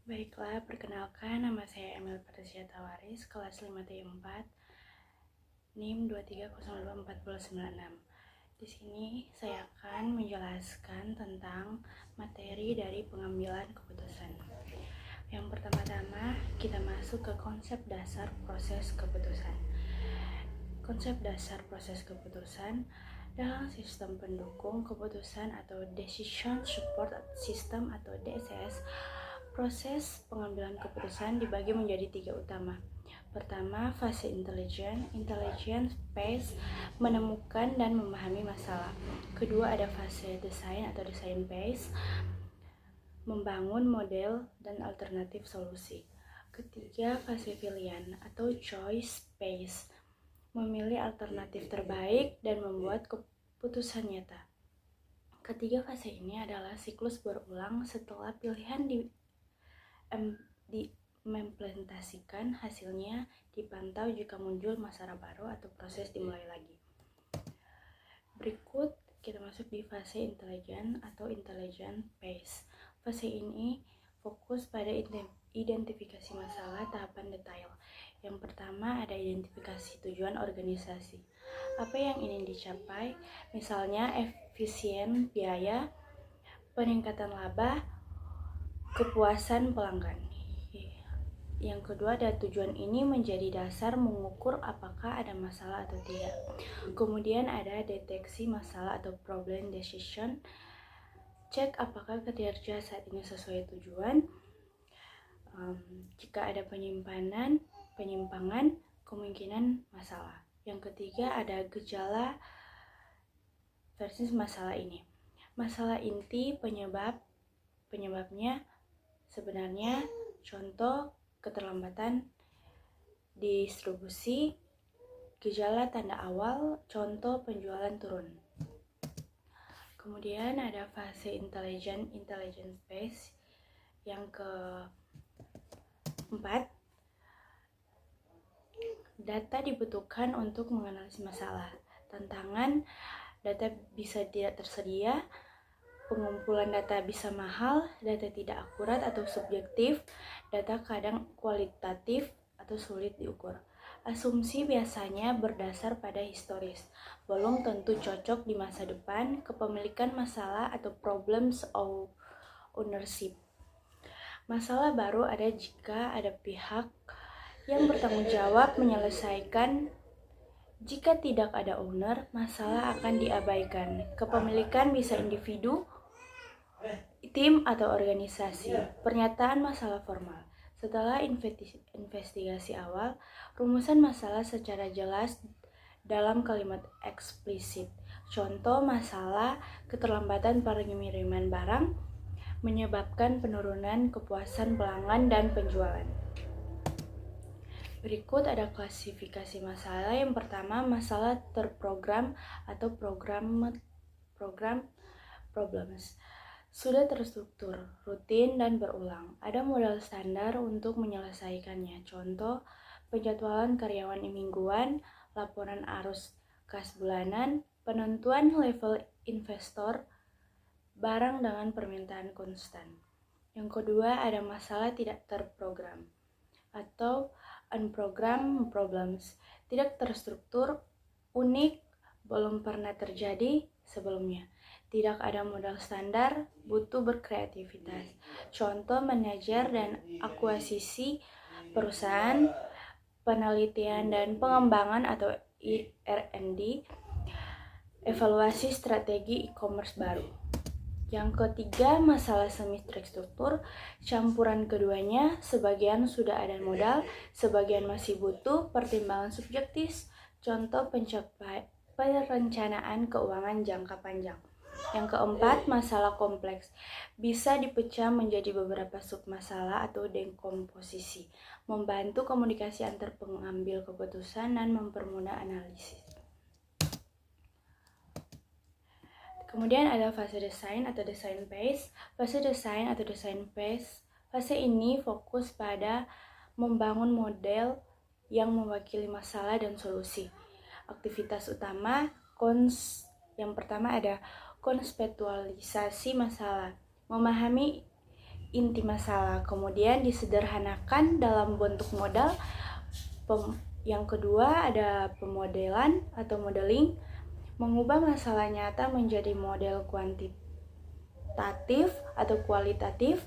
Baiklah, perkenalkan nama saya Emil Patricia Tawaris, kelas 5T4, NIM 2302496. Di sini saya akan menjelaskan tentang materi dari pengambilan keputusan. Yang pertama-tama, kita masuk ke konsep dasar proses keputusan. Konsep dasar proses keputusan dalam sistem pendukung keputusan atau Decision Support System atau DSS. Proses pengambilan keputusan dibagi menjadi 3 utama. Pertama, fase intelligence phase, menemukan dan memahami masalah. Kedua, ada fase desain atau design phase, membangun model dan alternatif solusi. Ketiga, fase pilihan atau choice phase, memilih alternatif terbaik dan membuat keputusan nyata. Ketiga fase ini adalah siklus berulang setelah pilihan diimplementasikan, hasilnya dipantau jika muncul masalah baru atau proses dimulai lagi. Berikut kita masuk di fase intelligent atau intelligent phase. Fase ini fokus pada identifikasi masalah tahapan detail. Yang pertama ada identifikasi tujuan organisasi. Apa yang ingin dicapai? Misalnya efisien biaya, peningkatan laba, kepuasan pelanggan. Yang kedua, ada tujuan ini menjadi dasar mengukur apakah ada masalah atau tidak. Kemudian ada deteksi masalah atau problem decision. Cek apakah kinerja saat ini sesuai tujuan. Jika ada penyimpangan, kemungkinan masalah. Yang ketiga, ada gejala versus masalah ini. Masalah inti penyebabnya sebenarnya contoh keterlambatan distribusi, gejala tanda awal, contoh penjualan turun. Kemudian ada fase intelligence phase yang keempat. Data dibutuhkan untuk menganalisis masalah. Tantangan, data bisa tidak tersedia, pengumpulan data bisa mahal, data tidak akurat atau subjektif, data kadang kualitatif atau sulit diukur. Asumsi biasanya berdasar pada historis, belum tentu cocok di masa depan, kepemilikan masalah atau problems of ownership. Masalah baru ada jika ada pihak yang bertanggung jawab menyelesaikan. Jika tidak ada owner, masalah akan diabaikan. Kepemilikan bisa individu, tim atau organisasi. Pernyataan masalah formal. Setelah investigasi awal, rumusan masalah secara jelas dalam kalimat eksplisit. Contoh masalah keterlambatan pengiriman barang menyebabkan penurunan kepuasan pelanggan dan penjualan. Berikut ada klasifikasi masalah. Yang pertama, masalah terprogram atau program problems. Sudah terstruktur, rutin, dan berulang. Ada modal standar untuk menyelesaikannya. Contoh, penjadwalan karyawan mingguan, laporan arus kas bulanan, penentuan level investor, barang dengan permintaan konstan. Yang kedua, ada masalah tidak terprogram atau unprogrammed problems. Tidak terstruktur, unik, belum pernah terjadi sebelumnya. Tidak ada modal standar, butuh berkreativitas. Contoh, manajer dan akuisisi perusahaan, penelitian dan pengembangan atau R&D, evaluasi strategi e-commerce baru. Yang ketiga, masalah semi terstruktur, campuran keduanya, sebagian sudah ada modal, sebagian masih butuh pertimbangan subjektif. Contoh, perencanaan keuangan jangka panjang. Yang keempat, masalah kompleks, bisa dipecah menjadi beberapa submasalah atau dekomposisi, membantu komunikasi antar pengambil keputusan dan mempermudah analisis. Kemudian ada fase desain atau design phase. Fase desain atau design phase, fase ini fokus pada membangun model yang mewakili masalah dan solusi. Aktivitas utama yang pertama ada konseptualisasi masalah, memahami inti masalah, kemudian disederhanakan dalam bentuk modal. Yang kedua ada pemodelan atau modeling, mengubah masalah nyata menjadi model kuantitatif atau kualitatif.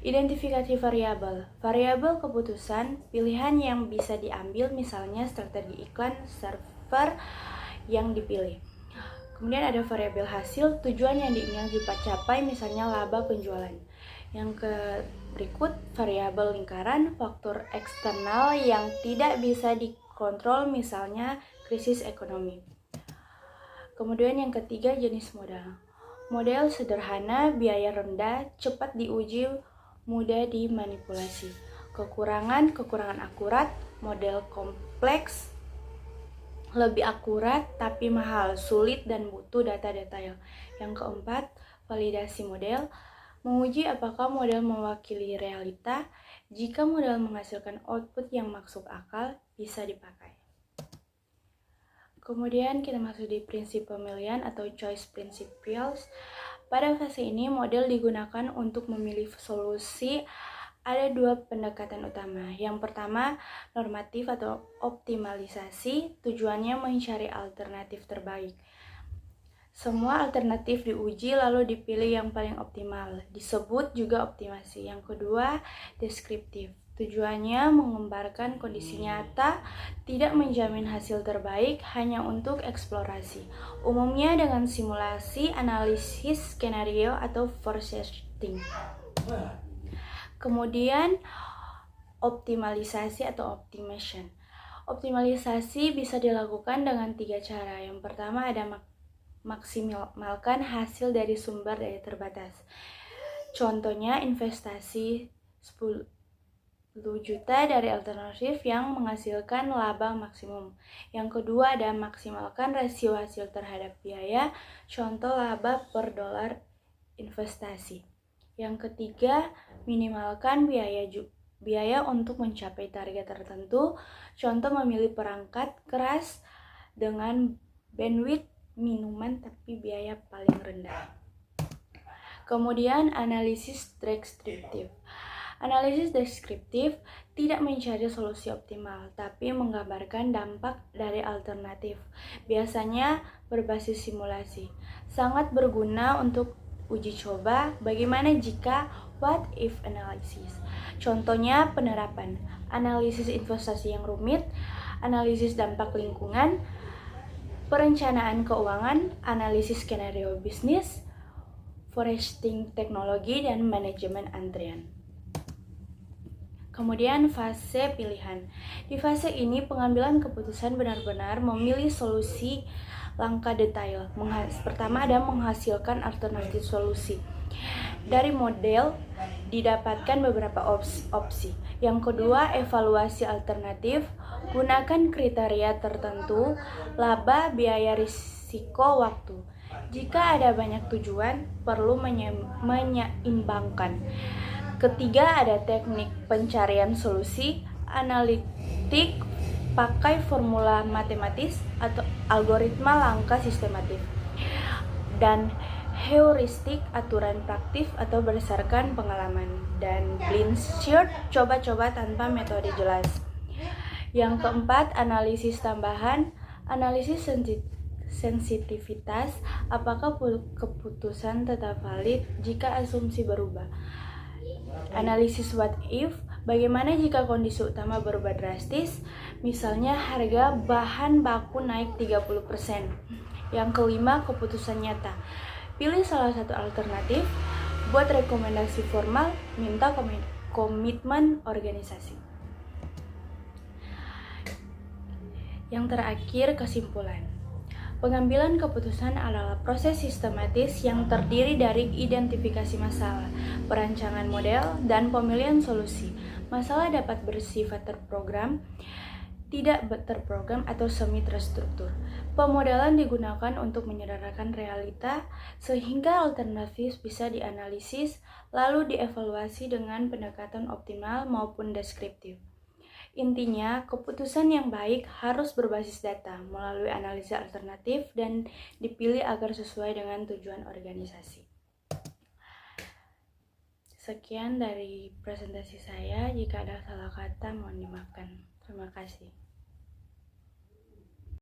Identifikasi variabel. Variabel keputusan pilihan yang bisa diambil, misalnya strategi iklan server yang dipilih. Kemudian ada variabel hasil, tujuan yang ingin dicapai, misalnya laba penjualan. Yang berikut variabel lingkaran, faktor eksternal yang tidak bisa dikontrol, misalnya krisis ekonomi. Kemudian yang ketiga jenis modal. Model sederhana, biaya rendah, cepat diuji, mudah dimanipulasi. Kekurangan akurat, model kompleks, lebih akurat tapi mahal, sulit dan butuh data detail. Yang keempat, validasi model, menguji apakah model mewakili realita. Jika model menghasilkan output yang masuk akal, bisa dipakai. Kemudian kita masuk di prinsip pemilihan atau choice principles. Pada fase ini model digunakan untuk memilih solusi. Ada dua pendekatan utama. Yang pertama, normatif atau optimalisasi, tujuannya mencari alternatif terbaik. Semua alternatif diuji lalu dipilih yang paling optimal, disebut juga optimasi. Yang kedua, deskriptif. Tujuannya menggambarkan kondisi nyata, tidak menjamin hasil terbaik, hanya untuk eksplorasi. Umumnya dengan simulasi, analisis skenario, atau forecasting. Kemudian optimalisasi atau optimization. Optimalisasi bisa dilakukan dengan 3 cara. Yang pertama ada maksimalkan hasil dari sumber daya terbatas. Contohnya investasi 10 juta dari alternatif yang menghasilkan laba maksimum. Yang kedua ada maksimalkan rasio hasil terhadap biaya. Contoh laba per dolar investasi. Yang ketiga, minimalkan biaya untuk mencapai target tertentu. Contoh memilih perangkat keras dengan bandwidth minuman tapi biaya paling rendah. Kemudian analisis deskriptif. Analisis deskriptif tidak mencari solusi optimal, tapi menggambarkan dampak dari alternatif. Biasanya berbasis simulasi. Sangat berguna untuk uji coba. Bagaimana jika, what if analysis. Contohnya penerapan, analisis investasi yang rumit, analisis dampak lingkungan, perencanaan keuangan, analisis skenario bisnis, forecasting teknologi, dan manajemen antrian. Kemudian fase pilihan. Di fase ini pengambilan keputusan benar-benar memilih solusi langkah detail. Pertama ada menghasilkan alternatif solusi. Dari model didapatkan beberapa opsi. Yang kedua, evaluasi alternatif. Gunakan kriteria tertentu, laba, biaya, risiko, waktu. Jika ada banyak tujuan, perlu menyeimbangkan. Ketiga, ada teknik pencarian solusi, analitik, pakai formula matematis atau algoritma langkah sistematif, dan heuristik, aturan praktis atau berdasarkan pengalaman, dan blind search, coba-coba tanpa metode jelas. Yang keempat, analisis tambahan, analisis sensitivitas, apakah keputusan tetap valid jika asumsi berubah. Analisis what if, bagaimana jika kondisi utama berubah drastis, misalnya harga bahan baku naik 30%. Yang kelima, keputusan nyata. Pilih salah satu alternatif, buat rekomendasi formal, minta komitmen organisasi. Yang terakhir, kesimpulan. Pengambilan keputusan adalah proses sistematis yang terdiri dari identifikasi masalah, perancangan model, dan pemilihan solusi. Masalah dapat bersifat terprogram, tidak terprogram, atau semi terstruktur. Pemodelan digunakan untuk menyederhanakan realita sehingga alternatif bisa dianalisis lalu dievaluasi dengan pendekatan optimal maupun deskriptif. Intinya, keputusan yang baik harus berbasis data melalui analisis alternatif dan dipilih agar sesuai dengan tujuan organisasi. Sekian dari presentasi saya. Jika ada salah kata, mohon dimaafkan. Terima kasih.